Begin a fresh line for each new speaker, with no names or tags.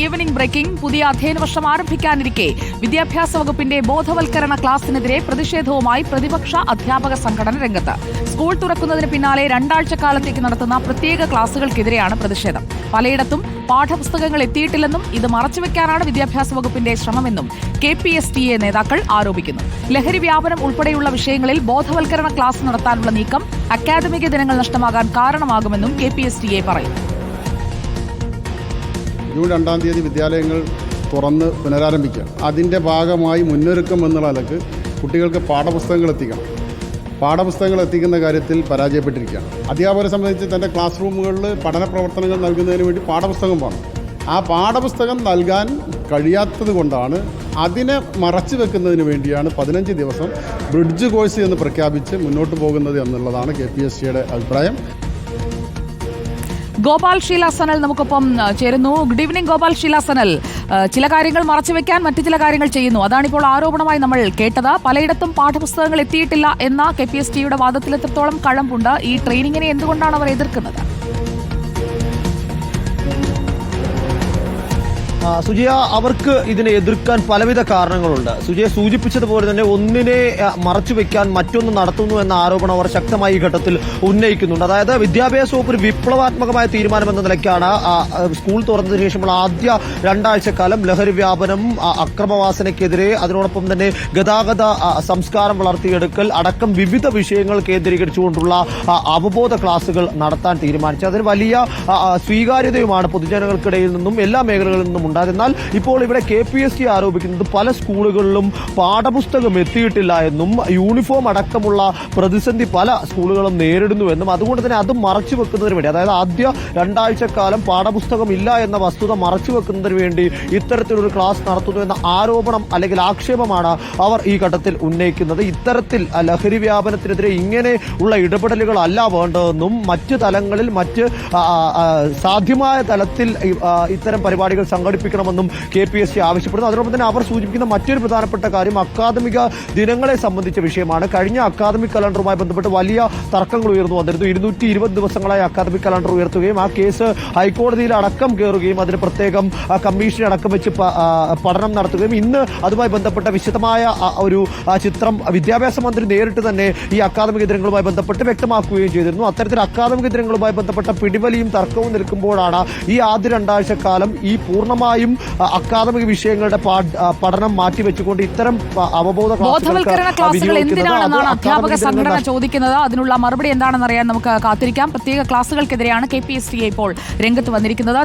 Evening breaking. പുതിയ അധ്യയന വർഷം ആരംഭിക്കാനിരിക്കെ വിദ്യാഭ്യാസ വകുപ്പിന്റെ ബോധവൽക്കരണ ക്ലാസിനെതിരെ പ്രതിഷേധവുമായി പ്രതിപക്ഷ അധ്യാപക സംഘടന രംഗത്ത്. സ്കൂൾ തുറക്കുന്നതിന് പിന്നാലെ 2 ആഴ്ചക്കാലത്തേക്ക് നടത്തുന്ന പ്രത്യേക ക്ലാസുകൾക്കെതിരെയാണ് പ്രതിഷേധം. പലയിടത്തും പാഠപുസ്തകങ്ങൾ എത്തിയിട്ടില്ലെന്നും ഇത് മറച്ചുവെക്കാനാണ് വിദ്യാഭ്യാസ വകുപ്പിന്റെ ശ്രമമെന്നും KPSTA നേതാക്കൾ ആരോപിക്കുന്നു. ലഹരി വ്യാപനം ഉൾപ്പെടെയുള്ള വിഷയങ്ങളിൽ ബോധവൽക്കരണ ക്ലാസ് നടത്താനുള്ള നീക്കം അക്കാദമിക ദിനങ്ങൾ നഷ്ടമാകാൻ കാരണമാകുമെന്നും KPSTA പറയുന്നു.
ജൂൺ 2-ാം തീയതി വിദ്യാലയങ്ങൾ തുറന്ന് പുനരാരംഭിക്കുക. അതിൻ്റെ ഭാഗമായി മുന്നൊരുക്കം എന്നുള്ള നിലക്ക് കുട്ടികൾക്ക് പാഠപുസ്തകങ്ങൾ എത്തിക്കണം. പാഠപുസ്തകങ്ങൾ എത്തിക്കുന്ന കാര്യത്തിൽ പരാജയപ്പെട്ടിരിക്കുകയാണ്. അധ്യാപകരെ സംബന്ധിച്ച് തൻ്റെ ക്ലാസ് റൂമുകളിൽ പഠന പ്രവർത്തനങ്ങൾ നൽകുന്നതിന് വേണ്ടി പാഠപുസ്തകം വേണം. ആ പാഠപുസ്തകം നൽകാൻ കഴിയാത്തത് കൊണ്ടാണ് അതിനെ മറച്ചു വെക്കുന്നതിന് വേണ്ടിയാണ് 15 ദിവസം ബ്രിഡ്ജ് കോഴ്സ് എന്ന് പ്രഖ്യാപിച്ച് മുന്നോട്ട് പോകുന്നത് എന്നുള്ളതാണ് KPSTA അഭിപ്രായം.
ഗോപാൽ ഷീലാസനൽ നമുക്കൊപ്പം ചേരുന്നു. ഗുഡ് ഈവനിംഗ് ഗോപാൽ ഷീലാസനൽ. ചില കാര്യങ്ങൾ മറച്ചുവെക്കാൻ മറ്റു ചില കാര്യങ്ങൾ ചെയ്യുന്നു, അതാണിപ്പോൾ ആരോപണമായി നമ്മൾ കേട്ടത്. പലയിടത്തും പാഠപുസ്തകങ്ങൾ എത്തിയിട്ടില്ല എന്ന KPSTയുടെ വാദത്തിൽ എത്രത്തോളം കഴമ്പുണ്ട്? ഈ ട്രെയിനിങ്ങിനെ എന്തുകൊണ്ടാണ് അവർ എതിർക്കുന്നത്?
സുജയ, അവർക്ക് ഇതിനെ എതിർക്കാൻ പലവിധ കാരണങ്ങളുണ്ട്. സുജയ സൂചിപ്പിച്ചതുപോലെ തന്നെ ഒന്നിനെ മറച്ചുവെക്കാൻ മറ്റൊന്ന് നടത്തുന്നു എന്ന ആരോപണം അവർ ശക്തമായി ഈ ഘട്ടത്തിൽ ഉന്നയിക്കുന്നുണ്ട്. അതായത് വിദ്യാഭ്യാസ വകുപ്പ് ഒരു വിപ്ലവാത്മകമായ തീരുമാനമെന്ന നിലയ്ക്കാണ് സ്കൂൾ തുറന്നതിന് ശേഷമുള്ള ആദ്യ 2 ആഴ്ചക്കാലം ലഹരി വ്യാപനം, അക്രമവാസനയ്ക്കെതിരെ, അതിനോടൊപ്പം തന്നെ ഗതാഗത സംസ്കാരം വളർത്തിയെടുക്കൽ അടക്കം വിവിധ വിഷയങ്ങൾ കേന്ദ്രീകരിച്ചുകൊണ്ടുള്ള അവബോധ ക്ലാസുകൾ നടത്താൻ തീരുമാനിച്ചത്. അതിന് വലിയ സ്വീകാര്യതയുമാണ് പൊതുജനങ്ങൾക്കിടയിൽ നിന്നും എല്ലാ മേഖലകളിൽ നിന്നും. എന്നാൽ ഇപ്പോൾ ഇവിടെ KPSTA ആരോപിക്കുന്നത് പല സ്കൂളുകളിലും പാഠപുസ്തകം എത്തിയിട്ടില്ല എന്നും യൂണിഫോം അടക്കമുള്ള പ്രതിസന്ധി പല സ്കൂളുകളും നേരിടുന്നുവെന്നും അതുകൊണ്ട് തന്നെ അത് മറച്ചു വെക്കുന്നതിന് വേണ്ടി, അതായത് ആദ്യ 2 ആഴ്ചക്കാലം പാഠപുസ്തകം ഇല്ല എന്ന വസ്തുത മറച്ചു വെക്കുന്നതിന് വേണ്ടി ഇത്തരത്തിലൊരു ക്ലാസ് നടത്തുന്നു എന്ന ആരോപണം അല്ലെങ്കിൽ ആക്ഷേപമാണ് അവർ ഈ ഘട്ടത്തിൽ ഉന്നയിക്കുന്നത്. ഇത്തരത്തിൽ ലഹരി വ്യാപനത്തിനെതിരെ ഇങ്ങനെ ഉള്ള ഇടപെടലുകളല്ല വേണ്ടതെന്നും മറ്റ് തലങ്ങളിൽ മറ്റ് സാധ്യമായ തലത്തിൽ ഇത്തരം പരിപാടികൾ സംഘടിപ്പിക്കണമെന്നും KPSTA ആവശ്യപ്പെടുന്നു. അതോടൊപ്പം തന്നെ അവർ സൂചിപ്പിക്കുന്ന മറ്റൊരു പ്രധാനപ്പെട്ട കാര്യം അക്കാദമിക ദിനങ്ങളെ സംബന്ധിച്ച വിഷയമാണ്. കഴിഞ്ഞ അക്കാദമിക് കലണ്ടറുമായി ബന്ധപ്പെട്ട് വലിയ തർക്കങ്ങൾ ഉയർന്നു വന്നിരുന്നു. 220 ദിവസങ്ങളായി അക്കാദമിക് കലണ്ടർ ഉയർത്തുകയും ആ കേസ് ഹൈക്കോടതിയിൽ അടക്കം കയറുകയും അതിന് പ്രത്യേകം കമ്മീഷനെ അടക്കം വെച്ച് പഠനം നടത്തുകയും ഇന്ന് അതുമായി ബന്ധപ്പെട്ട വിശദമായ ഒരു ചിത്രം വിദ്യാഭ്യാസ മന്ത്രി നേരിട്ട് തന്നെ ഈ അക്കാദമിക ദിനങ്ങളുമായി ബന്ധപ്പെട്ട് വ്യക്തമാക്കുകയും ചെയ്തിരുന്നു. അത്തരത്തിൽ അക്കാദമിക ദിനങ്ങളുമായി ബന്ധപ്പെട്ട പിടിവലിയും തർക്കവും നിൽക്കുമ്പോഴാണ് ഈ ആദ്യ 2 ആഴ്ചക്കാലം ഈ പൂർണ്ണമായും അക്കാദമിക വിഷയങ്ങളുടെ പഠനം മാറ്റിവെച്ചുകൊണ്ട് ഇത്തരം അവബോധ
ക്ലാസുകൾ എന്തിനാണെന്നാണ് അധ്യാപക സംഘടന ചോദിക്കുന്നത്. അതിനുള്ള മറുപടി എന്താണെന്ന് അറിയാൻ നമുക്ക് കാത്തിരിക്കാം. പ്രത്യേക ക്ലാസുകൾക്കെതിരെയാണ് KPSTA ഇപ്പോൾ രംഗത്ത് വന്നിരിക്കുന്നത്.